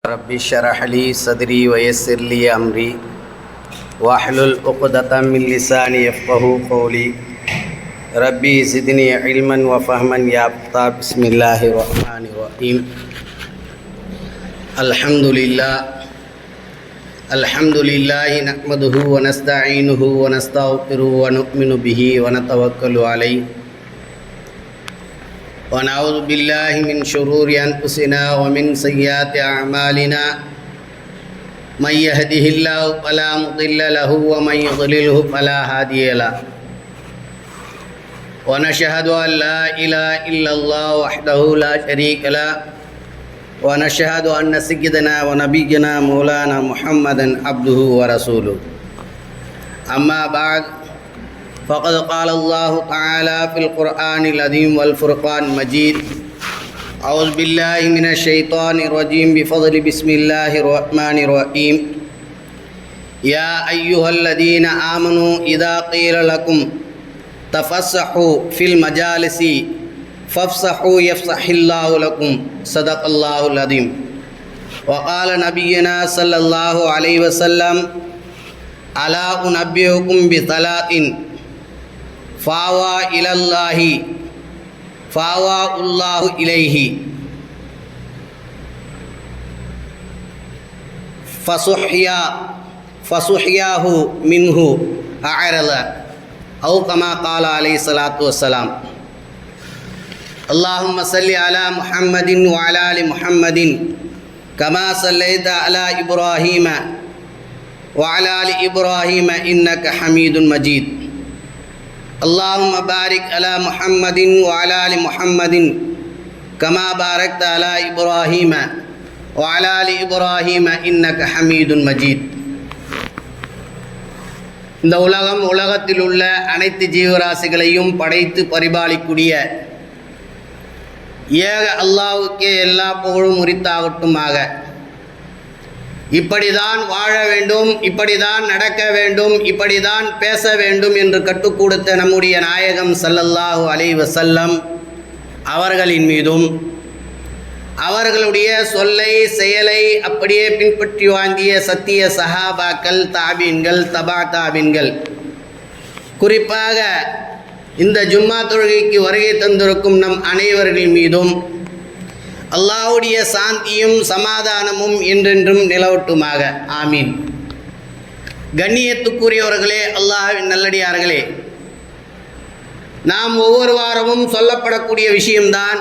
Rabbi शरह ली सदरी वयस्सिर ली अमरी वाहलुल उक़दतम मिन लिसानी यफ़क़हू क़ौली रब्बी ज़िदनी इल्मन व फ़हमन या अफ़्ता। बिस्मिल्लाहिर रहमानिर रहीम। अल्हम्दुलिल्लाहि नहमदुहु व नस्तईनुहु व नस्तग़फिरुहु व नु'मिनु बिही व नतवक्कलु अलैहि व नऊज़ु बिल्लाहि मिन शुरूरि अनफुसिना व मिन सय्यिआति अअमालिना मन यहदिहिल्लाहु फला मुदिल्ल लहु व मन युद्लिल्हु फला हादिय लहु व नशहदु अन ला इलाहा इल्लल्लाहु वहदहु ला शरीक लहु व नशहदु अन्न सय्यदना व नबिyyना मौलाना मुहम्मदन अब्दुहु व रसूलुहु। अम्मा बाद फ़क़द क़ाल अल्लाहु तआला फ़िल क़ुरआनिल अज़ीम वल फ़ुरक़ानिल मजीद। अऊज़ु बिल्लाहि मिनश शैतानिर रजीम बिफ़ज़्लि बिस्मिल्लाहिर रहमानिर रहीम। या अय्युहल्लज़ीना आमनू इज़ा क़ील लकुम तफ़स्सहू फ़िल मजालिसि फ़फ़्सहू यफ़्सहिल्लाहु लकुम। सदक़ल्लाहुल अज़ीम। व क़ाल नबिyyना सल्लल्लाहु अलैहि वसल्लम अला उनब्बिउकुम बिसलातिन फ़ावा इलल्लाहि फ़ावाउल्लाहु इलैहि फ़सुह्याहु मिन्हु अअरज़ औ कमा क़ाल अलैहिस्सलातु वस्सलाम। अल्लाहुम्मा सल्लि अला मुहम्मदिन व अला आलि मुहम्मदिन कमा सल्लैता अला इब्राहीम व अला आलि इब्राहीम इन्नका हमीदुन मजीद। अल्लाहुम्मा बारिक अला मुहम्मदिन व अला आलि मुहम्मदिन कमा बारकता अला इब्राहीम व अला आलि इब्राहीम इन्नका हमीदुन मजीद। இந்த உலகத்தில் உள்ள அனைத்து ஜீவராசிகளையும் படைத்து பரிபாலிக்கூடிய ஏக அல்லாஹ்வுக்கே எல்லா புகழும் உரித்தாகட்டுமாக. இப்படிதான் வாழ வேண்டும், இப்படிதான் நடக்க வேண்டும், இப்படிதான் பேச வேண்டும் என்று கற்றுக் கொடுத்த நம்முடைய நாயகம் ஸல்லல்லாஹு அலைஹி வஸல்லம் அவர்களின் மீதும் அவர்களுடைய சொல்லை செயலை அப்படியே பின்பற்றி வாங்கிய சத்திய சஹாபாக்கள், தாபீன்கள், தபா தாபீன்கள், குறிப்பாக இந்த ஜும்மா தொழுகைக்கு வருகை தந்திருக்கும் நம் அனைவர்கள் மீதும் அல்லாஹ்வுடைய சாந்தியும் சமாதானமும் என்றென்றும் நிலவட்டுமாக. ஆமீன். கண்ணியத்துக்குரியவர்களே, அல்லாஹ்வின் நல்லடியார்களே, நாம் ஒவ்வொரு வாரமும் சொல்லப்படக்கூடிய விஷயம்தான்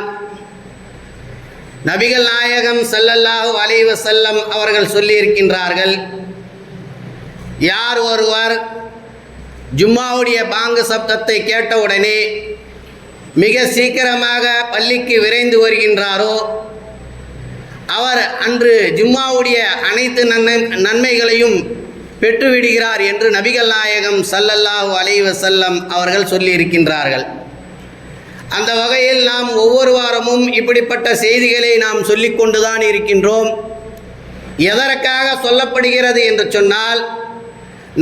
நபிகள் நாயகம் ஸல்லல்லாஹு அலைஹி வஸல்லம் அவர்கள் சொல்லியிருக்கின்றார்கள், யார் ஒருவர் ஜும்மாவுடைய பாங்கு சப்தத்தை கேட்டவுடனே மிக சீக்கிரமாக பள்ளிக்கு விரைந்து வருகின்றாரோ அவர் அன்று ஜும்மாவுடைய அனைத்து நன்மைகளையும் பெற்றுவிடுகிறார் என்று நபிகள் நாயகம் ஸல்லல்லாஹு அலைஹி வஸல்லம் அவர்கள் சொல்லியிருக்கின்றார்கள். அந்த வகையில் நாம் ஒவ்வொரு வாரமும் இப்படிப்பட்ட செய்திகளை நாம் சொல்லிக்கொண்டுதான் இருக்கின்றோம். எதற்காக சொல்லப்படுகிறது என்று சொன்னால்,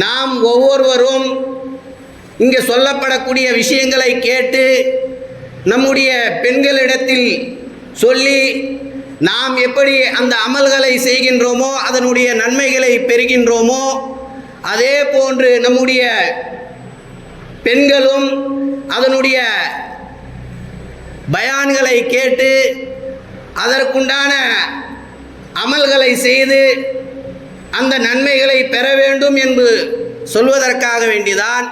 நாம் ஒவ்வொருவரும் இங்கே சொல்லப்படக்கூடிய விஷயங்களை கேட்டு நம்முடைய பெண்களிடத்தில் சொல்லி நாம் எப்படி அந்த அமல்களை செய்கின்றோமோ, அதனுடைய நன்மைகளை பெறுகின்றோமோ, அதே போன்று நம்முடைய பெண்களும் அதனுடைய பயான்களை கேட்டு அதற்குண்டான அமல்களை செய்து அந்த நன்மைகளை பெற வேண்டும் என்று சொல்வதற்காக வேண்டிதான்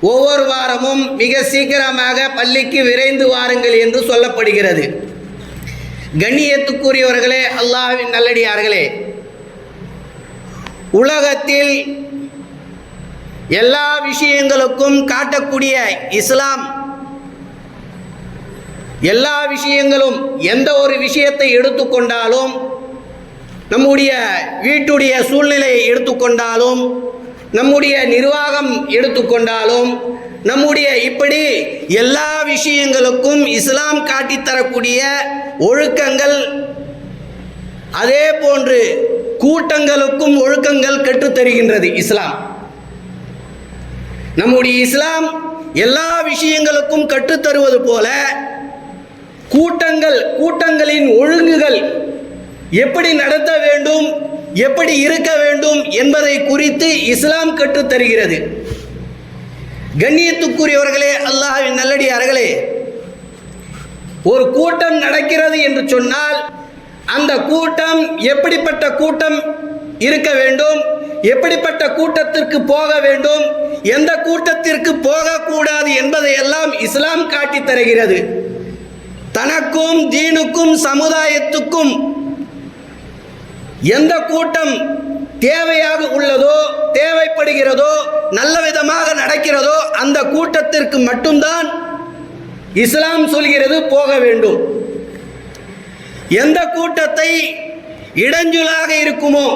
ஒவ்வொரு வாரமும் மிக சீக்கிரமாக பள்ளிக்கு விரைந்து வாருங்கள் என்று சொல்லப்படுகிறது. கண்ணியத்துக்குரியவர்களே, அல்லாஹ்வின் நல்லடியார்களே, உலகத்தில் எல்லா விஷயங்களுக்கும் காட்டக்கூடிய இஸ்லாம் எல்லா விஷயங்களும், எந்த ஒரு விஷயத்தை எடுத்துக்கொண்டாலும், நம்முடைய வீட்டுடைய சூழ்நிலையை எடுத்துக்கொண்டாலும், நம்முடைய நிர்வாகம் எடுத்துக்கொண்டாலும், நம்முடைய இப்படி எல்லா விஷயங்களுக்கும் இஸ்லாம் காட்டித்தரக்கூடிய ஒழுக்கங்கள், அதே போன்று கூட்டங்களுக்கும் ஒழுக்கங்கள் கற்றுத்தருகின்றது இஸ்லாம். நம்முடைய இஸ்லாம் எல்லா விஷயங்களுக்கும் கற்றுத்தருவது போல கூட்டங்களின் ஒழுங்குகள் எப்படி நடத்த வேண்டும், எப்படி இருக்க வேண்டும் என்பதை குறித்து இஸ்லாம் கற்றுத் தருகிறது. கண்ணியத்துக்குரியவர்களே, அல்லாஹ்வின் நல்லடியார்களே, ஒரு கூட்டம் நடக்கிறது என்று சொன்னால் அந்த கூட்டம் எப்படிப்பட்ட கூட்டம் இருக்க வேண்டும், எப்படிப்பட்ட கூட்டத்திற்கு போக வேண்டும், எந்த கூட்டத்திற்கு போகக்கூடாது என்பதை எல்லாம் இஸ்லாம் காட்டித் தருகிறது. தனக்கும் தீனுக்கும் சமுதாயத்துக்கும் எந்த கூட்டம் தேவையாக உள்ளதோ, தேவைப்படுகிறதோ, நல்ல விதமாக நடக்கிறதோ அந்த கூட்டத்திற்கு மட்டும்தான் இஸ்லாம் சொல்கிறது போக வேண்டும். எந்த கூட்டத்தை இடைஞ்சலாக இருக்குமோ,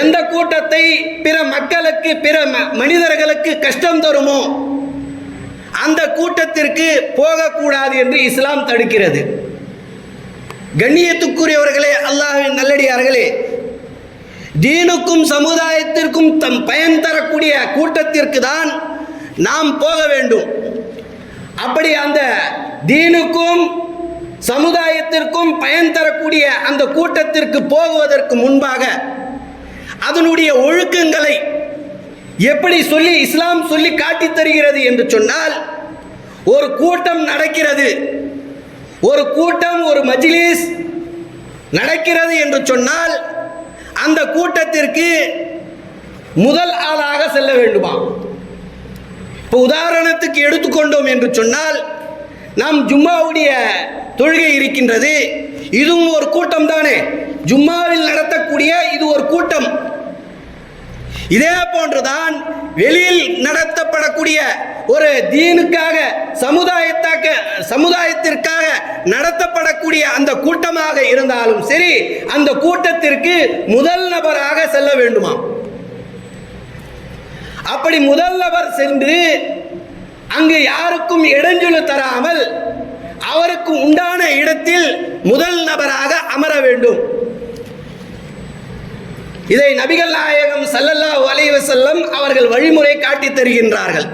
எந்த கூட்டத்தை பிற மக்களுக்கு, பிற மனிதர்களுக்கு கஷ்டம் தருமோ அந்த கூட்டத்திற்கு போகக்கூடாது என்று இஸ்லாம் தடுக்கிறது. கண்ணியத்துக்குரியவர்களே, அல்லாஹ்வின் நல்லடியார்களே, தீனுக்கும் சமுதாயத்திற்கும் பயன் தரக்கூடிய கூட்டத்திற்கு தான் நாம் போக வேண்டும். அப்படி அந்த தீனுக்கும் சமுதாயத்திற்கும் பயன் தரக்கூடிய அந்த கூட்டத்திற்கு போகுவதற்கு முன்பாக அதனுடைய ஒழுக்கங்களை எப்படி சொல்லி இஸ்லாம் சொல்லி காட்டித் தருகிறது என்று சொன்னால், ஒரு கூட்டம் நடக்கிறது, ஒரு கூட்டம், ஒரு மஜ்லிஸ் நடக்கிறது என்று சொன்னால் அந்த கூட்டத்திற்கு முதல் ஆளாக செல்ல வேண்டுமா? இப்போ உதாரணத்துக்கு எடுத்துக்கொண்டோம் என்று சொன்னால், நாம் ஜும்மாவுடைய தொழுகை இருக்கின்றது, இதுவும் ஒரு கூட்டம் தானே. ஜும்மாவில் நடத்தக்கூடிய இது ஒரு கூட்டம். இதே போன்றுதான் வெளியில் நடத்தப்படக்கூடிய ஒரு தீனுக்காக, சமுதாயத்திற்காக நடத்தப்படக்கூடிய அந்த கூட்டமாக இருந்தாலும் சரி, அந்த கூட்டத்திற்கு முதல் நபராக செல்ல வேண்டுமா? அப்படி முதல் நபர் சென்று அங்கு யாருக்கும் இடைஞ்சல் தராமல் அவருக்கு உண்டான இடத்தில் முதல் நபராக அமர வேண்டும். இதை நபிகள் நாயகம் ஸல்லல்லாஹு அலைஹி வஸல்லம் அவர்கள் வழிமுறை காட்டித் தருகின்றார்கள்.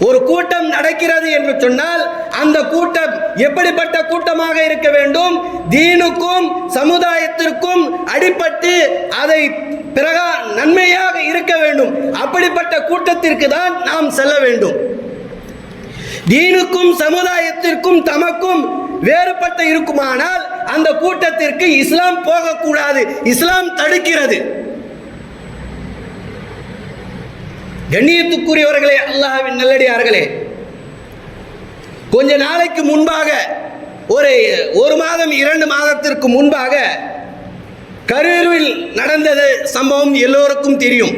ஒரு கூட்டம் நடக்கிறது என்று சொன்னால் அந்த கூட்டம் எப்படிப்பட்ட கூட்டமாக இருக்க வேண்டும்? தீனுக்கும் சமுதாயத்திற்கும் அடிபட்டு அதை பிறகு நன்மையாக இருக்க வேண்டும். அப்படிப்பட்ட கூட்டத்திற்கு தான் நாம் செல்ல வேண்டும். தீனுக்கும் சமுதாயத்திற்கும் தமக்கும் வேறுபட்டு இருக்குமானால் அந்த கூட்டத்திற்கு இஸ்லாம் போகக்கூடாது, இஸ்லாம் தடுக்கிறது. கண்ணியத்துக்குரியவர்களே, அல்லாஹ்வின் நல்லடியார்களே, கொஞ்ச நாளைக்கு முன்பாக, ஒரு மாதம் 2 மாதத்திற்கு முன்பாக கரூரில் நடந்தது சம்பவம் எல்லோருக்கும் தெரியும்.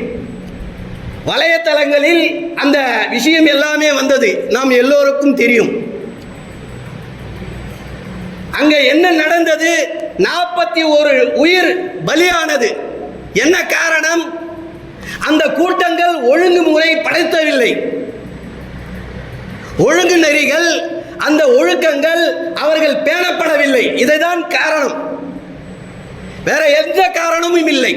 வலைத்தளங்களில் அந்த விஷயம் எல்லாமே வந்தது, நாம் எல்லோருக்கும் தெரியும். அங்க என்ன நடந்தது? 41 உயிர் பலியானது. என்ன காரணம்? அந்த கூட்டங்கள் ஒழுங்குமுறை படைத்தவில்லை. ஒழுங்கு நெறிகள், அந்த ஒழுக்கங்கள் அவர்கள் பேணப்படவில்லை. இதைதான் காரணம், வேற எந்த காரணமும் இல்லை.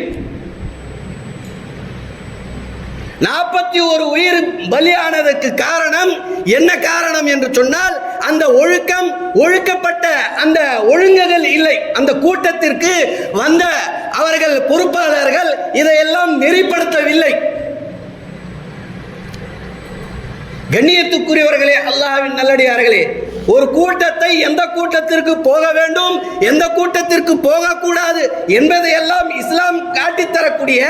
41 உயிர் பலியானதற்கு காரணம் என்ன? காரணம் என்று சொன்னால் அந்த ஒழுக்கப்பட்ட அந்த ஒழுங்குகள் இல்லை. அந்த கூட்டத்திற்கு வந்த அவர்கள் பொறுப்பாளர்கள் இதையெல்லாம் நெறிப்படுத்தவில்லை. கண்ணியத்துக்குரியவர்களே, அல்லாஹ்வின் நல்லடியார்களே, ஒரு கூட்டத்தை எந்த கூட்டத்திற்கு போக வேண்டும், எந்த கூட்டத்திற்கு போகக்கூடாது என்பதையெல்லாம் இஸ்லாம் காட்டித்தரக்கூடிய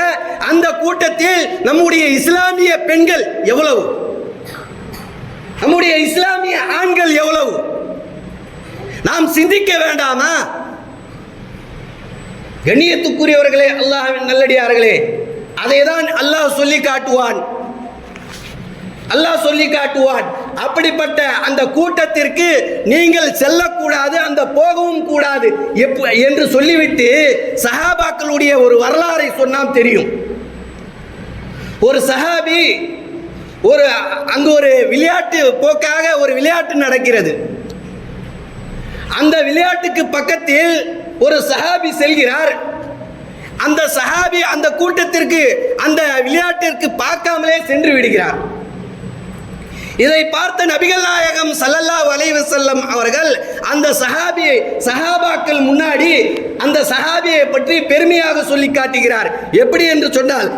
அந்த கூட்டத்தில் நம்முடைய இஸ்லாமிய பெண்கள் எவ்வளவு, நம்முடைய இஸ்லாமிய ஆண்கள் எவ்வளவு, நாம் சிந்திக்க வேண்டாமா? கண்ணியத்துக்குரியவர்களே, அல்லாஹ்வின் நல்லடியார்களே, அதைதான் அல்லாஹ் சொல்லி காட்டுவான். அப்படிப்பட்ட அந்த கூட்டத்திற்கு நீங்கள் செல்லக்கூடாது, அந்த போகவும் கூடாது என்று சொல்லிவிட்டு சஹாபாக்களுடைய ஒரு வரலாறை சொன்னால் தெரியும். ஒரு சஹாபி அங்கு ஒரு விளையாட்டு போக்காக ஒரு விளையாட்டு நடக்கிறது. அந்த விளையாட்டுக்கு பக்கத்தில் ஒரு சஹாபி செல்கிறார். அந்த சஹாபி அந்த கூட்டத்திற்கு, அந்த விளையாட்டிற்கு பார்க்காமலே சென்று விடுகிறார். இதை பார்த்த நபிகள் நாயகம் ஸல்லல்லாஹு அலைஹி வஸல்லம் அவர்கள் அந்த சஹாபாக்கள் முன்னாடி அந்த சஹாபியை பற்றி பெருமையாக சொல்லி காட்டுகிறார். எப்படி என்று சொன்னால்,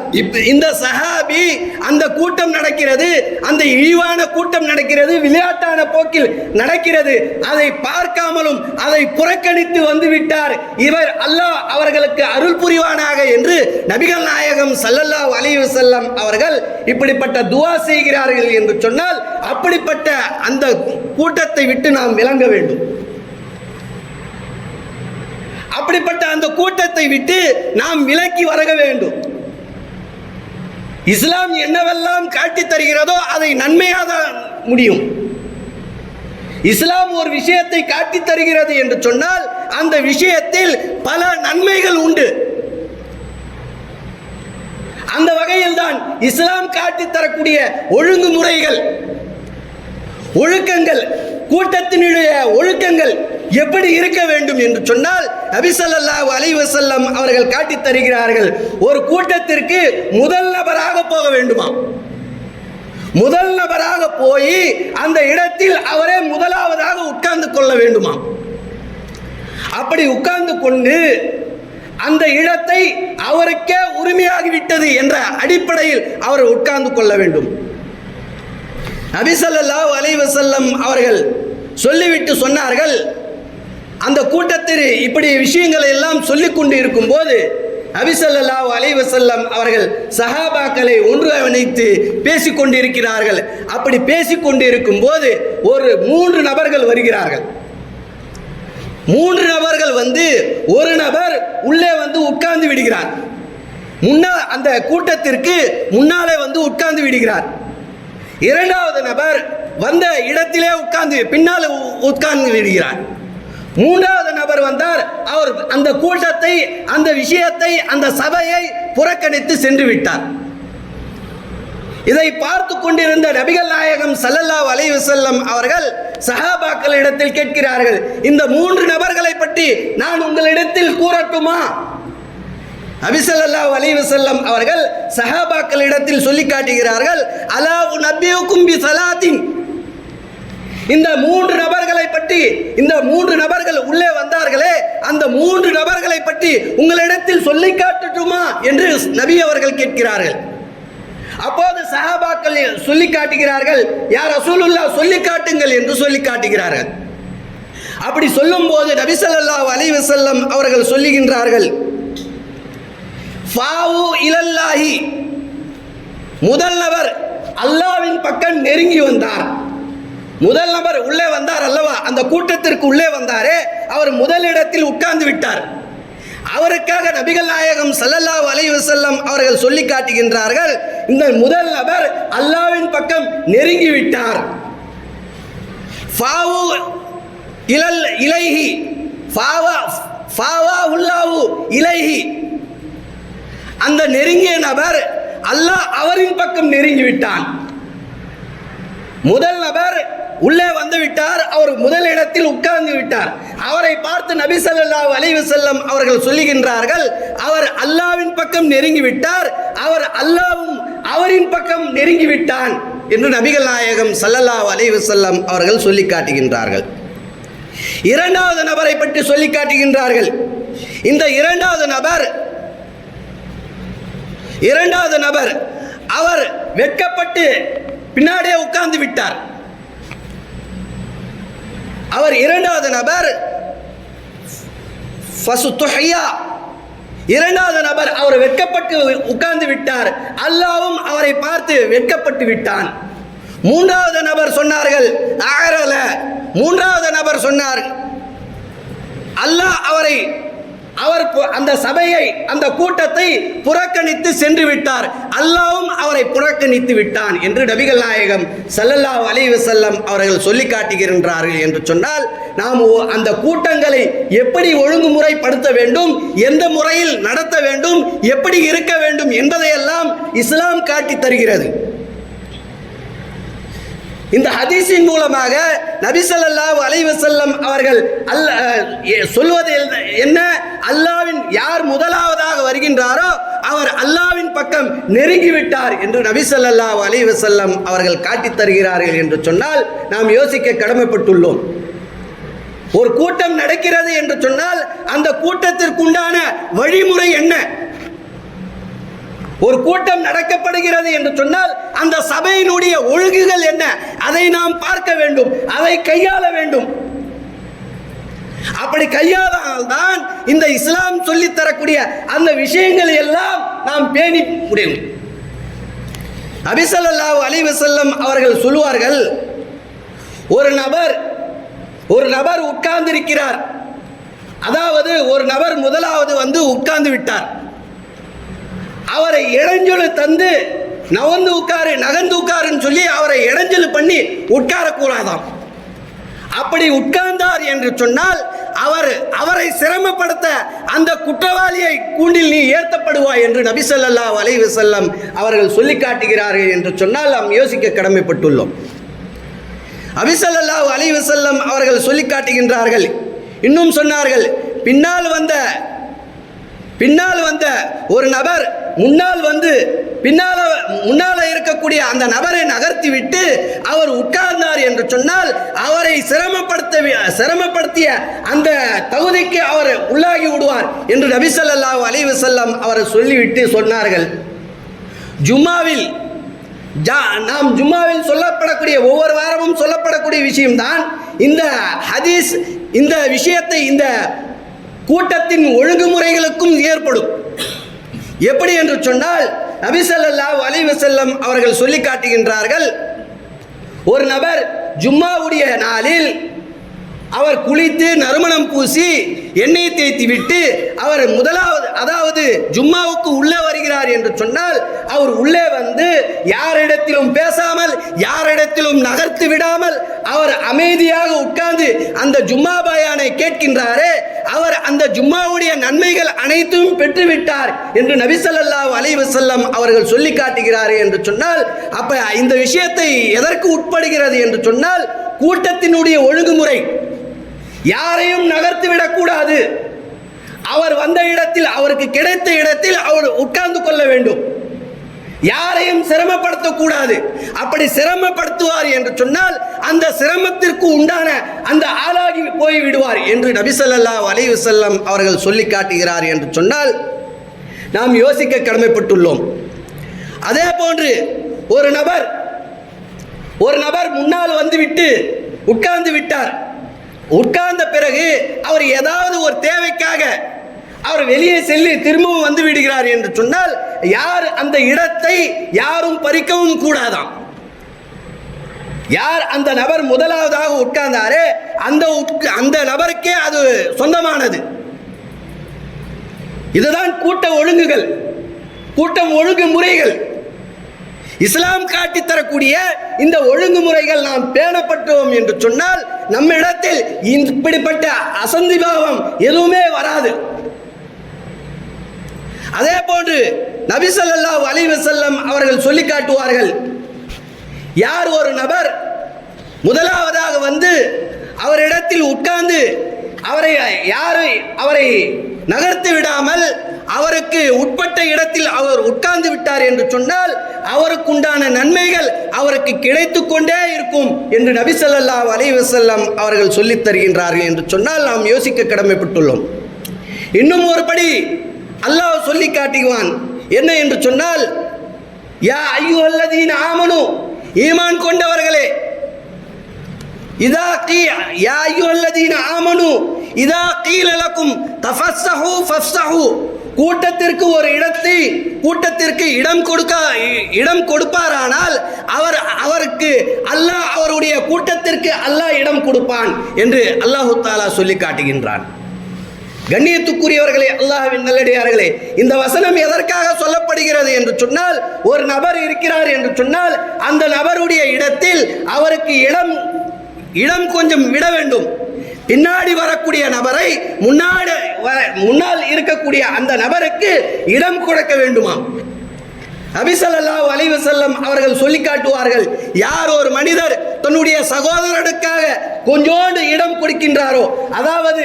இந்த சஹாபி அந்த கூட்டம் நடக்கிறது, அந்த இழிவான கூட்டம் நடக்கிறது, விளையாட்டான போக்கில் நடக்கிறது, அதை பார்க்காமலும் அதை புறக்கணித்து வந்துவிட்டார், இவர் அல்லாஹ் அவர்களுக்கு அருள் புரிவானாக என்று நபிகள் நாயகம் ஸல்லல்லாஹு அலைஹி வஸல்லம் அவர்கள் இப்படிப்பட்ட துஆ செய்கிறார்கள் என்று சொன்னால், அப்படிப்பட்ட அந்த கூட்டத்தை விட்டு நாம் விலக வேண்டும். அப்படிப்பட்ட அந்த கூட்டத்தை விட்டு நாம் விலக்கி வர வேண்டும். இஸ்லாம் என்னவெல்லாம் காட்டித் தருகிறதோ அதை நன்மையாக முடியும். இஸ்லாம் ஒரு விஷயத்தை காட்டித் தருகிறது என்று சொன்னால் அந்த விஷயத்தில் பல நன்மைகள் உண்டு. அந்த வகையில் தான் இஸ்லாம் காட்டித் தரக்கூடிய ஒழுங்குமுறைகள், ஒழுக்கங்கள், கூட்டத்தினுடைய ஒழுக்கங்கள் எப்படி இருக்க வேண்டும் என்று சொன்னால், நபி ஸல்லல்லாஹு அலைஹி வஸல்லம் அவர்கள் காட்டித் தருகிறார்கள். ஒரு கூட்டத்திற்கு முதல் நபராக போக வேண்டுமா, முதல் நபராக போய் அந்த இடத்தில் அவரே முதலாவதாக உட்கார்ந்து கொள்ள வேண்டுமா. அப்படி உட்கார்ந்து கொண்டு அந்த இடத்தை அவருக்கே உரிமையாகிவிட்டது என்ற அடிப்படையில் அவர் உட்கார்ந்து கொள்ள வேண்டும். நபி ஸல்லல்லாஹு அலைஹி வஸல்லம் அவர்கள் சொல்லிவிட்டு சொன்னார்கள், அந்த கூட்டத்தில் இப்படி விஷயங்களை எல்லாம் சொல்லிக் கொண்டு இருக்கும் போது நபி ஸல்லல்லாஹு அலைஹி வஸல்லம் அவர்கள் சஹாபாக்களை ஒன்றிணைத்து பேசிக்கொண்டு இருக்கிறார்கள். அப்படி பேசிக்கொண்டு இருக்கும் போது ஒரு 3 நபர்கள் வருகிறார்கள். 3 நபர்கள் வந்து ஒரு நபர் உள்ளே வந்து உட்கார்ந்து விடுகிறார். அந்த கூட்டத்திற்கு முன்னாலே வந்து உட்கார்ந்து விடுகிறார். இரண்டாவது நபர் வந்த இடத்திலே உட்கார்ந்து பின்னால் உட்கார்ந்து விடுகிறார். மூன்றாவது நபர் வந்தார், அவர் அந்த கூட்டத்தை, அந்த விஷயத்தை, அந்த சபையை புறக்கணித்து சென்று விட்டார். இதை பார்த்து கொண்டிருந்த நபிகள் நாயகம் ஸல்லல்லாஹு அலைஹி வஸல்லம் அவர்கள் சஹாபாக்களிடத்தில் கேட்கிறார்கள், இந்த 3 நபர்களை பற்றி நான் உங்களிடத்தில் கூறட்டுமா? நபி ஸல்லல்லாஹு அலைஹி வஸல்லம் அவர்கள் சஹாபாக்களிடத்தில் சொல்லி காட்டுகிறார்கள், அலா உநப்பியுக்கும் பிஸலாத்தின், இந்த 3 நபர்களை பற்றி, இந்த 3 நபர்கள் உள்ளே வந்தார்களே, அந்த 3 நபர்களை பற்றி உங்களிடத்தில் சொல்லி காட்டட்டுமா என்று நபி அவர்கள் கேட்கிறார்கள். அப்போது சஹாபாக்கள் சொல்லி காட்டுகிறார்கள், யா ரசூலுல்லாஹ் சொல்லி காட்டுங்கள் என்று சொல்லி காட்டுகிறார்கள். அப்படி சொல்லும் போது நபி ஸல்லல்லாஹு அலைஹி வஸல்லம் அவர்கள் சொல்லுகின்றார்கள், ஃபாவு இலல்லாஹி, முதல் நபர் அல்லாஹ்வின் பக்கம் நெருங்கி வந்தார். முதல் நபர் உள்ளே வந்தார் அல்லவா, அந்த கூட்டத்திற்கு உள்ளே வந்தாரே, அவர் முதலிடத்தில் உட்கார்ந்து விட்டார். அவருக்காக நபிகள் நாயகம் ஸல்லல்லாஹு அலைஹி வஸல்லம் அவர்கள் சொல்லி காட்டுகின்றார்கள், இந்த முதல் நபர் அல்லாஹ்வின் பக்கம் நெருங்கி விட்டார். ஃபாவு இலைஹி, ஃபாவா உல்லாஹு இலைஹி, அந்த நெருங்கிய நபர் அல்லாஹ் அவரின் பக்கம் நெருங்கி விட்டான். முதல் நபர் உள்ளே வந்து விட்டார், அவர் முதல் இடத்தில் உட்கார்ந்து விட்டார். அவரை பார்த்து நபி ஸல்லல்லாஹு அலைஹி வஸல்லம் அவர்கள் சொல்லுகின்றார்கள், அவர் அல்லாஹ்வின் பக்கம் நெருங்கி விட்டார், அவர் அல்லாஹ்வும் அவரின் பக்கம் நெருங்கி விட்டான் என்று நபிகள் நாயகம் ஸல்லல்லாஹு அலைஹி வஸல்லம் அவர்கள் சொல்லி காட்டுகின்றார்கள். இரண்டாவது நபரை பற்றி சொல்லி காட்டுகின்றார்கள். இந்த இரண்டாவது நபர் அவர் வெட்கப்பட்டு பின்னாடியே உட்கார்ந்து விட்டார். அவர் இரண்டாவது நபர் இரண்டாவது நபர் அவர் வெட்கப்பட்டு உட்கார்ந்து விட்டார், அல்லாஹ்வும் அவரை பார்த்து வெட்கப்பட்டு விட்டான். மூன்றாவது நபர் சொன்னார்கள் அகரல, மூன்றாவது நபர் சொன்னார், அல்லாஹ் அவர் அந்த சபையை, அந்த கூட்டத்தை புறக்கணித்து சென்று விட்டார், அல்லாஹ்வும் அவரை புறக்கணித்து விட்டான் என்று நபிகள் நாயகம் ஸல்லல்லாஹு அலைஹி வஸல்லம் அவர்கள் சொல்லி காட்டுகின்றார்கள். என்று சொன்னால் நாம் அந்த கூட்டங்களை எப்படி ஒழுங்குமுறைப்படுத்த வேண்டும், எந்த முறையில் நடத்த வேண்டும், எப்படி இருக்க வேண்டும் என்பதையெல்லாம் இஸ்லாம் காட்டி தருகிறது. இந்த ஹதீஸின் மூலமாக நபி ஸல்லல்லாஹு அலைஹி வஸல்லம் அவர்கள் சொல்வது என்ன, அல்லாஹ்வின் யார் முதலாவதாக வருகின்றாரோ அவர் அல்லாஹ்வின் பக்கம் நெருங்கிவிட்டார் என்று நபி ஸல்லல்லாஹு அலைஹி வஸல்லம் அவர்கள் காட்டித் தருகிறார்கள் என்று சொன்னால் நாம் யோசிக்க கடமைப்பட்டுள்ளோம். ஒரு கூட்டம் நடக்கிறது என்று சொன்னால் அந்த கூட்டத்திற்குண்டான வழிமுறை என்ன? ஒரு கூட்டம் நடக்கப்படுகிறது என்று சொன்னால் அந்த சபையினுடைய ஒழுங்குகள் என்ன? அதை நாம் பார்க்க வேண்டும், அதை கையாள வேண்டும். அப்படி கையாளால்தான் இந்த இஸ்லாம் சொல்லித் தரக்கூடிய அந்த விஷயங்கள் எல்லாம் நாம் பேணி முடியும். நபி ஸல்லல்லாஹு அலைஹி வஸல்லம் அவர்கள் சொல்வார்கள், ஒரு நபர் உட்கார்ந்திருக்கிறார். அதாவது ஒரு நபர் முதலாவது வந்து உட்கார்ந்து விட்டார். அவரை இடைஞ்சொலு தந்து நகர்ந்து உட்காருன்னு சொல்லி அவரை இடைஞ்சொலு பண்ணி உட்காரக்கூடாதாம். அப்படி உட்கார்ந்தார் என்று சொன்னால் அவரை சிரமப்படுத்த அந்த குற்றவாளியை கூண்டில் நீ ஏற்றப்படுவாய் என்று நபி ஸல்லல்லாஹு அலைஹி வஸல்லம் அவர்கள் சொல்லி காட்டுகிறார்கள் என்று சொன்னால் நாம் யோசிக்க கடமைப்பட்டுள்ளோம். நபி ஸல்லல்லாஹு அலைஹி வஸல்லம் அவர்கள் சொல்லி காட்டுகின்றார்கள். இன்னும் சொன்னார்கள், பின்னால் வந்த ஒரு நபர் முன்னால இருக்கக்கூடிய அந்த நபரை நகர்த்தி விட்டு அவர் உட்கார்ந்தார் என்று சொன்னால் அவரை சிரமப்படுத்திய அந்த தகுதிக்கு அவர் உள்ளாகி விடுவார் என்று நபி ஸல்லல்லாஹு அலைஹி வஸல்லம் அவர் சொல்லிவிட்டு சொன்னார்கள். நாம் ஜும்மாவில் சொல்லப்படக்கூடிய ஒவ்வொரு வாரமும் சொல்லப்படக்கூடிய விஷயம்தான் இந்த ஹதீஸ். இந்த விஷயத்தை இந்த கூட்டத்தின் ஒழுங்குமுறைகளுக்கும் ஏற்படும். எப்படி என்று சொன்னால் நபி ஸல்லல்லாஹு அலைஹி வஸல்லம் அவர்கள் சொல்லி காட்டுகின்றார்கள், ஒரு நபர் ஜும்மாவுடைய நாளில் அவர் குளித்து நறுமணம் பூசி எண்ணெய் தேய்த்து விட்டு அவர் அதாவது ஜும்மாவுக்கு உள்ளே வருகிறார் என்று சொன்னால் அவர் உள்ளே வந்து யாரிடத்திலும் பேசாமல் யாரிடத்திலும் நகர்த்து விடாமல் அவர் அமைதியாக உட்கார்ந்து அந்த ஜும்மா பயானை கேட்கின்றாரே, அவர் அந்த ஜும்மாவுடைய நன்மைகள் அனைத்தும் பெற்றுவிட்டார் என்று நபி ஸல்லல்லாஹு அலைஹி வஸல்லம் அவர்கள் சொல்லி காட்டுகிறார்கள் என்று சொன்னால், அப்ப இந்த விஷயத்தை எதற்கு உட்படுகிறது என்று சொன்னால் கூட்டத்தினுடைய ஒழுங்குமுறை. யாரையும் நகர்த்தி விடக்கூடாது. அவர் வந்த இடத்தில் அவருக்கு கிடைத்த இடத்தில் அவர் உட்கார்ந்து கொள்ள வேண்டும். யாரையும் சிரமப்படுத்தக்கூடாது. அப்படி சிரமப்படுத்துவார் என்று சொன்னால் அந்த சிரமத்திற்கு உண்டான அந்த ஆளாகி போய் விடுவார் என்று நபி ஸல்லல்லாஹு அலைஹி வஸல்லம் அவர்கள் சொல்லி காட்டுகிறார் என்று சொன்னால் நாம் யோசிக்க கடமைப்பட்டுள்ளோம். அதே போன்று ஒரு நபர் முன்னால் வந்துவிட்டு உட்கார்ந்து விட்டார். உட்கார்ந்த பிறகு அவர் ஏதாவது ஒரு தேவைக்காக அவர் வெளியே செல்லி திரும்பவும் வந்து விடுகிறார் என்று சொன்னால் யார் அந்த இடத்தை யாரும் பறிக்கவும் கூடாதாம். யார் அந்த நபர் முதலாவதாக உட்கார்ந்தாரே அந்த நபருக்கே அது சொந்தமானது. இதுதான் கூட்ட ஒழுங்குகள், கூட்டம் ஒழுங்கு முறைகள். இஸ்லாம் காட்டித்தரக்கூடிய இந்த ஒழுங்குமுறைகள் நாம் பேணப்பட்டோம் என்று சொன்னால் நம்மிடத்தில் இப்படிப்பட்ட அசந்திபாவம் எதுவுமே வராது. அதே போன்று நபி ஸல்லல்லாஹு அலைஹி வஸல்லம் அவர்கள் சொல்லி காட்டுவார்கள், யார் ஒரு நபர் முதலாவதாக வந்து அவரிடத்தில் உட்கார்ந்து அவரை நகர்த்தி விடாமல் அவருக்கு உட்பட்ட இடத்தில் அவர் உட்கார்ந்து விட்டார் என்று சொன்னால் அவருக்குண்டான நன்மைகள் அவருக்கு கிடைத்து கொண்டே இருக்கும் என்று நபி ஸல்லல்லாஹு அலைஹி வஸல்லம் அவர்கள் சொல்லித் தருகின்றார்கள் என்று சொன்னால் நாம் யோசிக்க கடமைப்பட்டுள்ளோம். இன்னும் ஒருபடி அல்லாஹ் சொல்லி காட்டுவான். என்ன என்று சொன்னால், யா அய்யுஹல்லதீன ஆமனு, ஈமான் கொண்டவர்களே, யா அய்யுஹல்லதீன ஆமனு இதா கீல லகும் தஃபஸ்ஸஹு ஃபஃப்ஸஹு, கூட்டத்திற்கு இடம் கொடுப்பாரானால் அவருக்கு அல்லாஹ் அவருடைய கூட்டத்திற்கு அல்லாஹ் இடம் கொடுப்பான் என்று அல்லாஹ் தஆலா சொல்லி காட்டுகின்றான். கண்ணியத்துக்குரியவர்களே, அல்லாஹ்வின் நல்லடியார்களே, இந்த வசனம் எதற்காக சொல்லப்படுகிறது என்று சொன்னால், ஒரு நபர் இருக்கிறார் என்று சொன்னால் அந்த நபருடைய இடத்தில் அவருக்கு இடம் கொஞ்சம் விட வேண்டும். பின்னாடி வரக்கூடிய நபரை முன்னால் இருக்கக்கூடிய அந்த நபருக்கு இடம் கொடுக்க வேண்டுமா? நபி ஸல்லல்லாஹு அலைஹி வஸல்லம் அவர்கள் சொல்லி காட்டுவார்கள், யார் ஒரு மனிதர் தன்னுடைய சகோதரனுக்காக கொஞ்சோண்டு இடம் கொடுக்கின்றாரோ, அதாவது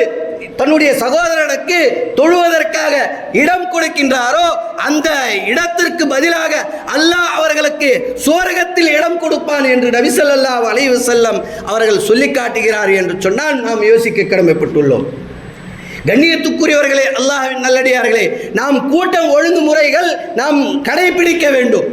தன்னுடைய சகோதரனுக்கு தொழுவதற்காக இடம் கொடுக்கின்றாரோ அந்த இடத்திற்கு பதிலாக அல்லாஹ் அவர்களுக்கு சுவர்க்கத்தில் இடம் கொடுப்பான் என்று நபி ஸல்லல்லாஹு அலைஹி வஸல்லம் அவர்கள் சொல்லி காட்டுகிறார் என்று சொன்னால் நாம் யோசிக்க கடமைப்பட்டுள்ளோம். கண்ணியத்துக்குரியவர்களே, அல்லாஹ்வின் நல்லடியார்களே, நாம் கூட்டம் ஒழுங்குமுறைகள் நாம் கடைபிடிக்க வேண்டும்.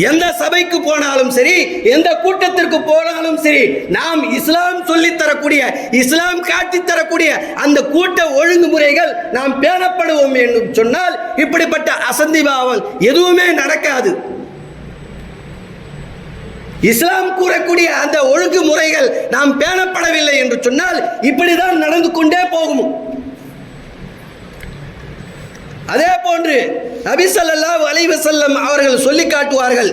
எந்த சபைக்கு போனாலும் சரி, எந்த கூட்டத்திற்கு போனாலும் சரி, நாம் இஸ்லாம் சொல்லித்தரக்கூடிய, இஸ்லாம் காட்டித்தரக்கூடிய அந்த கூட்ட ஒழுங்குமுறைகள் நாம் பேணப்படுவோம் என்று சொன்னால் இப்படிப்பட்ட அசந்திபாவம் எதுவுமே நடக்காது. இஸ்லாம் கூறக்கூடிய அந்த ஒழுங்குமுறைகள் நாம் பேணப்படவில்லை என்று சொன்னால் இப்படிதான் நடந்து கொண்டே போகும். அதே போன்று நபி ஸல்லல்லாஹு அலைஹி வஸல்லம் அவர்கள் சொல்லி காட்டுவார்கள்,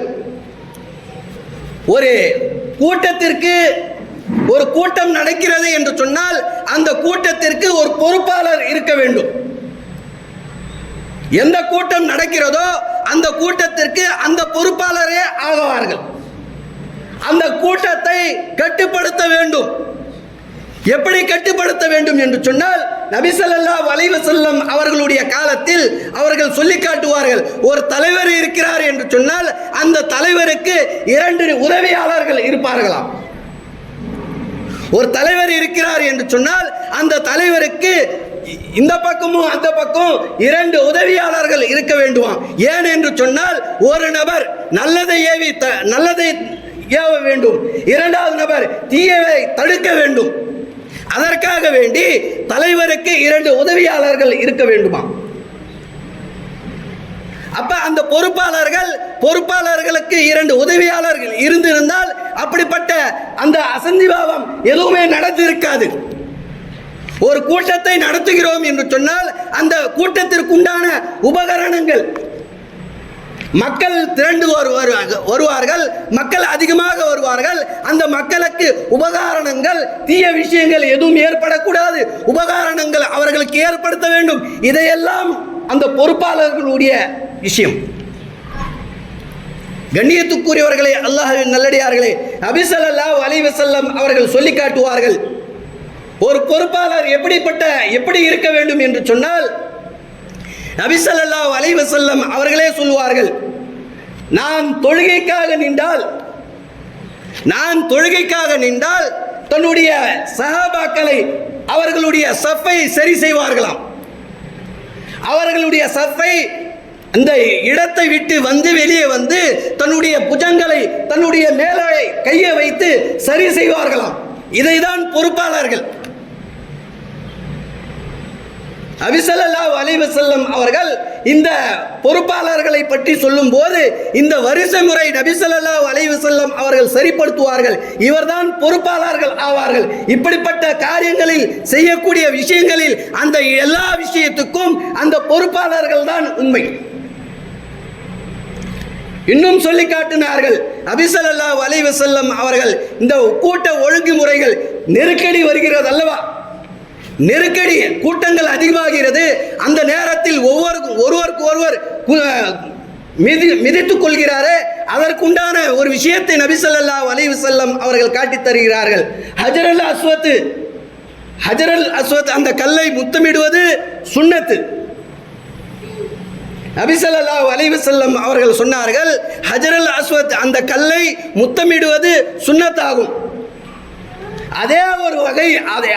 ஒரு கூட்டத்திற்கு ஒரு கூட்டம் நடக்கிறது என்று சொன்னால் அந்த கூட்டத்திற்கு ஒரு பொறுப்பாளர் இருக்க வேண்டும். எந்த கூட்டம் நடக்கிறதோ அந்த கூட்டத்திற்கு அந்த பொறுப்பாளரே ஆகுவார்கள். அந்த கூட்டத்தை கட்டுப்படுத்த வேண்டும். எப்படி கட்டுப்படுத்த வேண்டும் என்று சொன்னால் நபி ஸல்லல்லாஹு அலைஹி வஸல்லம் அவர்களுடைய காலத்தில் அவர்கள் சொல்லி காட்டுவார்கள், ஒரு தலைவர் இருக்கிறார் என்று சொன்னால் அந்த தலைவருக்கு 2 உதவியாளர்கள் இருப்பார்களாம். ஒரு தலைவர் இருக்கிறார் என்று சொன்னால் அந்த தலைவருக்கு இந்த பக்கமும் அந்த பக்கம் 2 உதவியாளர்கள் இருக்க வேண்டுமாம். ஏன் என்று சொன்னால் ஒரு நபர் நல்லதை ஏவ வேண்டும், 2வது நபர் தீயவை தடுக்க வேண்டும். அதற்காக வேண்டி தலைவருக்கு 2 உதவியாளர்கள் இருக்க வேண்டுமா. அப்ப அந்த பொறுப்பாளர்களுக்கு 2 உதவியாளர்கள் இருந்திருந்தால் அப்படிப்பட்ட அந்த அசந்திபாவம் எதுவுமே நடந்திருக்காது. ஒரு கூட்டத்தை நடத்துகிறோம் என்று சொன்னால் அந்த கூட்டத்திற்குண்டான உபகரணங்கள், மக்கள் திரண்டு வருவார்கள், மக்கள் அதிகமாக வருவார்கள். அந்த மக்களுக்கு உபகரணங்கள், தீய விஷயங்கள் எதுவும் ஏற்படக்கூடாது, உபகரணங்கள் அவர்களுக்கு ஏற்படுத்த வேண்டும். இதையெல்லாம் அந்த பொறுப்பாளர்களுடைய விஷயம். கண்ணியத்துக்குரியவர்களே, அல்லாஹ்வின் நல்லடியார்களே, நபி ஸல்லல்லாஹு அலைஹி வஸல்லம் அவர்கள் சொல்லி காட்டுவார்கள், ஒரு பொறுப்பாளர் எப்படி இருக்க வேண்டும் என்று சொன்னால் நபி ஸல்லல்லாஹு அலைஹி வஸல்லம் அவர்களே சொல்வார்கள், நான் தொழுகைக்காக நின்றால் தன்னுடைய சஹாபாக்களை அவர்களுடைய சஃபை சரி செய்வார்களாம். அவர்களுடைய சஃபை அந்த இடத்தை விட்டு வெளியே வந்து தன்னுடைய புஜங்களை தன்னுடைய மேலே கையை வைத்து சரி செய்வார்களாம். இதைதான் பொறுப்பாளர்கள். நபி ஸல்லல்லாஹு அலைஹி வஸல்லம் அவர்கள் இந்த பொறுப்பாளர்களை பற்றி சொல்லும் போது இந்த வரிசை முறை நபி ஸல்லல்லாஹு அலைஹி வஸல்லம் அவர்கள் சரிப்படுத்துவார்கள். இவர்தான் பொறுப்பாளர்கள் ஆவார்கள். இப்படிப்பட்ட காரியங்களில் செய்யக்கூடிய விஷயங்களில் அந்த எல்லா விஷயத்துக்கும் அந்த பொறுப்பாளர்கள் தான் உண்மை. இன்னும் சொல்லி காட்டினார்கள், நபி ஸல்லல்லாஹு அலைஹி வஸல்லம் அவர்கள் இந்த கூட்ட ஒழுங்குமுறைகள் நெருக்கடி வருகிறது அல்லவா, நெருக்கடி கூட்டங்கள் அதிகமாகிறது. அந்த நேரத்தில் ஒருவருக்கு ஒருவர் மிதித்துக் கொள்கிறாரே, அதற்குண்டான ஒரு விஷயத்தை நபி ஸல்லல்லாஹு அலைஹி வஸல்லம் அவர்கள் காட்டித் தருகிறார்கள். ஹஜருல் அஸ்வத் அந்த கல்லை முத்தமிடுவது சுன்னத்து. நபி ஸல்லல்லாஹு அலைஹி வஸல்லம் அவர்கள் சொன்னார்கள், ஹஜருல் அஸ்வத் அந்த கல்லை முத்தமிடுவது சுன்னத்தாகும். அதே ஒரு வகை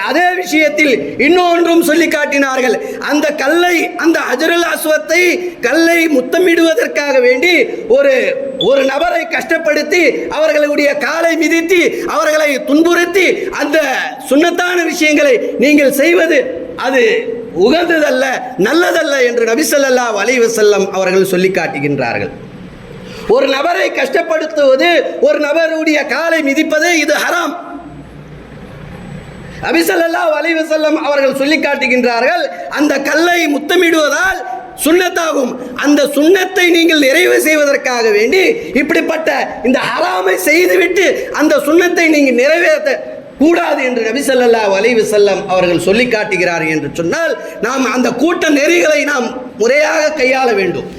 அதே விஷயத்தில் இன்னொன்றும் சொல்லி காட்டினார்கள். அந்த கல்லை, அந்த ஹஜருல் அஸ்வத்தை கல்லை முத்தமிடுவதற்காக வேண்டி ஒரு நபரை கஷ்டப்படுத்தி அவர்களுடைய காலை மிதித்து அவர்களை துன்புறுத்தி அந்த சுன்னத்தான விஷயங்களை நீங்கள் செய்வது அது உகந்ததல்ல, நல்லதல்ல என்று நபி ஸல்லல்லாஹு அலைஹி வஸல்லம் அவர்கள் சொல்லி காட்டுகின்றார்கள். ஒரு நபரை கஷ்டப்படுத்துவது, ஒரு நபருடைய காலை மிதிப்பது இது ஹராம். நபி ஸல்லல்லாஹு அலைஹி வஸல்லம் அவர்கள் சொல்லி காட்டுகின்றார்கள், அந்த கல்லை முத்தமிடுவதால் சுன்னத்தாகும். அந்த சுன்னத்தை நீங்கள் நிறைவு செய்வதற்காக வேண்டி இப்படிப்பட்ட இந்த ஹராமை செய்துவிட்டு அந்த சுன்னத்தை நீங்கள் நிறைவேற்ற கூடாது என்று நபி ஸல்லல்லாஹு அலைஹி வஸல்லம் அவர்கள் சொல்லி காட்டுகிறார்கள் என்று சொன்னால் நாம் அந்த கூட்ட நெறிகளை நாம் முறையாக கையாள வேண்டும்.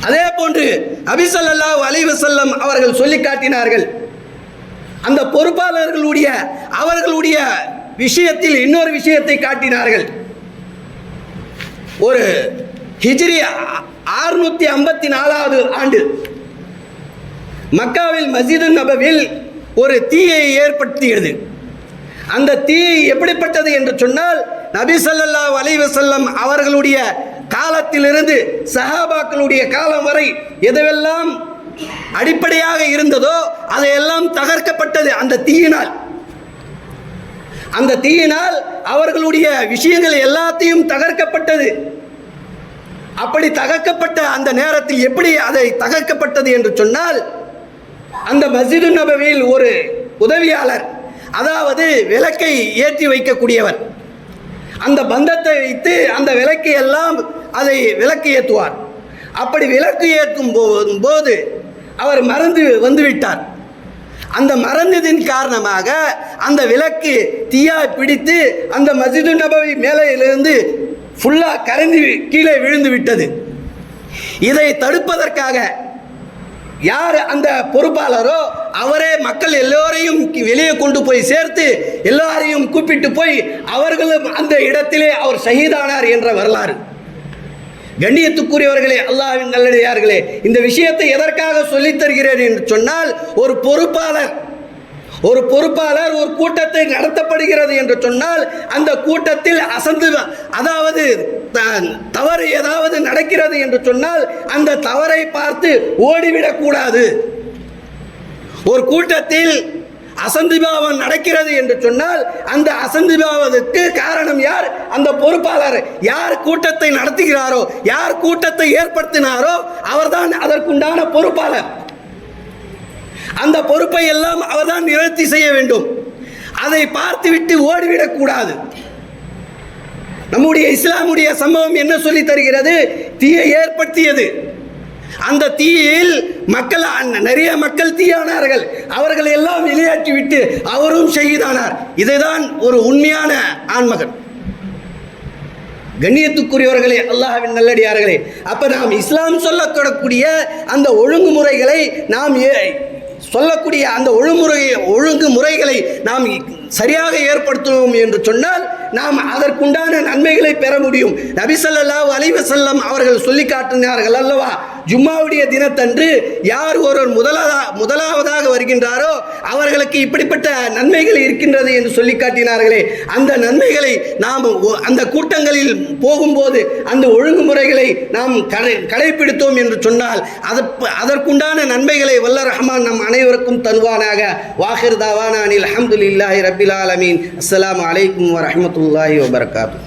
அதே போன்று நபி ஸல்லல்லாஹு அலைஹி வஸல்லம் அவர்கள் சொல்லி காட்டினார்கள், அந்த பொறுப்பாளர்களுடைய அவர்களுடைய விஷயத்தில் இன்னொரு விஷயத்தை காட்டினார்கள். ஒரு ஹிஜ்ரி 654வது ஆண்டு மக்காவில் மஸ்ஜிது நபவியில் ஒரு தீயை ஏற்படுத்தியது. அந்த தீ எப்படிப்பட்டது என்று சொன்னால், நபி ஸல்லல்லாஹு அலைஹி வஸல்லம் அவர்களுடைய காலத்திலிருந்து சஹாபாக்களுடைய காலம் வரை எதுவெல்லாம் அடிப்படையாக இருந்ததோ அதையெல்லாம் தகர்க்கப்பட்டது அந்த தீயினால். அந்த தீயினால் அவர்களுடைய விஷயங்கள் எல்லாத்தையும் தகர்க்கப்பட்டது. அப்படி தகர்க்கப்பட்ட அந்த நேரத்தில் எப்படி அதை தகர்க்கப்பட்டது என்று சொன்னால், அந்த மஸ்ஜிது நபவியில் ஒரு உதவியாளர், அதாவது விளக்கை ஏற்றி வைக்கக்கூடியவர், அந்த பந்தத்தை வைத்து அந்த விளக்கை எல்லாம் அதை விளக்கு ஏற்றுவார். அப்படி விளக்கு ஏற்றும் போது அவர் மறந்து வந்துவிட்டார். அந்த மறந்ததின் காரணமாக அந்த விளக்கு தீயா பிடித்து அந்த மஸ்ஜிது நபவி மேலையிலிருந்து ஃபுல்லாக கரைந்து கீழே விழுந்து விட்டது. இதை தடுப்பதற்காக யார் அந்த பொறுப்பாளரோ அவரே மக்கள் எல்லோரையும் வெளியே கொண்டு போய் சேர்த்து எல்லாரையும் கூப்பிட்டு போய் அவர்களும் அந்த இடத்திலே அவர் ஷஹீதானார் என்ற வரலாறு. கண்ணியத்துக்குரியவர்களே, அல்லாஹ்வின் நல்லடியார்களே, இந்த விஷயத்தை எதற்காக சொல்லித் தருகிறேன் என்று சொன்னால், ஒரு பொறுப்பாளர் ஒரு கூட்டத்தை நடத்தப்படுகிறது என்று சொன்னால் அந்த கூட்டத்தில் அதாவது தவறு ஏதாவது நடக்கிறது என்று சொன்னால் அந்த தவறை பார்த்து ஓடிவிடக்கூடாது. ஒரு கூட்டத்தில் அசந்திபாவம் நடக்கிறது என்று சொன்னால் அந்த அசந்திபாவத்துக்கு காரணம் யார்? அந்த பொறுப்பாளர். யார் கூட்டத்தை நடத்துகிறாரோ, யார் கூட்டத்தை ஏற்படுத்தினாரோ அவர்தான் அதற்குண்டான பொறுப்பாளர். அந்த பொறுப்பை எல்லாம் அவர்தான் நிவர்த்தி செய்ய வேண்டும். அதை பார்த்துவிட்டு ஓடிவிடக்கூடாது. நம்முடைய இஸ்லாமுடைய சம்பவம் என்ன சொல்லி தருகிறது? தீயை ஏற்படுத்தியது. அந்த தீயில் நிறைய மக்கள் தீயானார்கள். அவர்கள் எல்லாம் வெளியேற்றி விட்டு அவரும் ஷஹீதானார். இதுதான் ஒரு உண்மையான ஆண்மகன். கண்ணியத்துக்குரியவர்களே, அல்லாஹ்வின் நல்லடியார்களே, அப்ப நாம் இஸ்லாம் சொல்லக்கூடிய அந்த ஒழுங்குமுறைகளை நாம் சொல்லக்கூடிய அந்த ஒழுங்குமுறைகளை நாம் சரியாக ஏற்படுத்துவோம் என்று சொன்னால் நாம் அதற்குண்டான நன்மைகளை பெற முடியும். நபி ஸல்லல்லாஹு அலைஹி வஸல்லம் அவர்கள் சொல்லி காட்டினார்கள் அல்லவா, ஜும்மாவுடைய தினத்தன்று யார் ஒருவர் முதலாவதாக வருகின்றாரோ அவர்களுக்கு இப்படிப்பட்ட நன்மைகள் இருக்கின்றது என்று சொல்லி காட்டினார்களே. அந்த நன்மைகளை நாம் அந்த கூட்டங்களில் போகும்போது அந்த ஒழுங்குமுறைகளை நாம் கடைபிடித்தோம் என்று சொன்னால் அதற்குண்டான நன்மைகளை வல்ல ரஹ்மான் நம் அனைவருக்கும் தருவானாக. வாஹிர் தாவானா அனில் அல்ஹம்துலில்லாஹி ரப்பில் ஆலமீன். அஸ்ஸலாமு அலைக்கும் வரஹ்மத்துல்லாஹி வபரகாத்துஹு.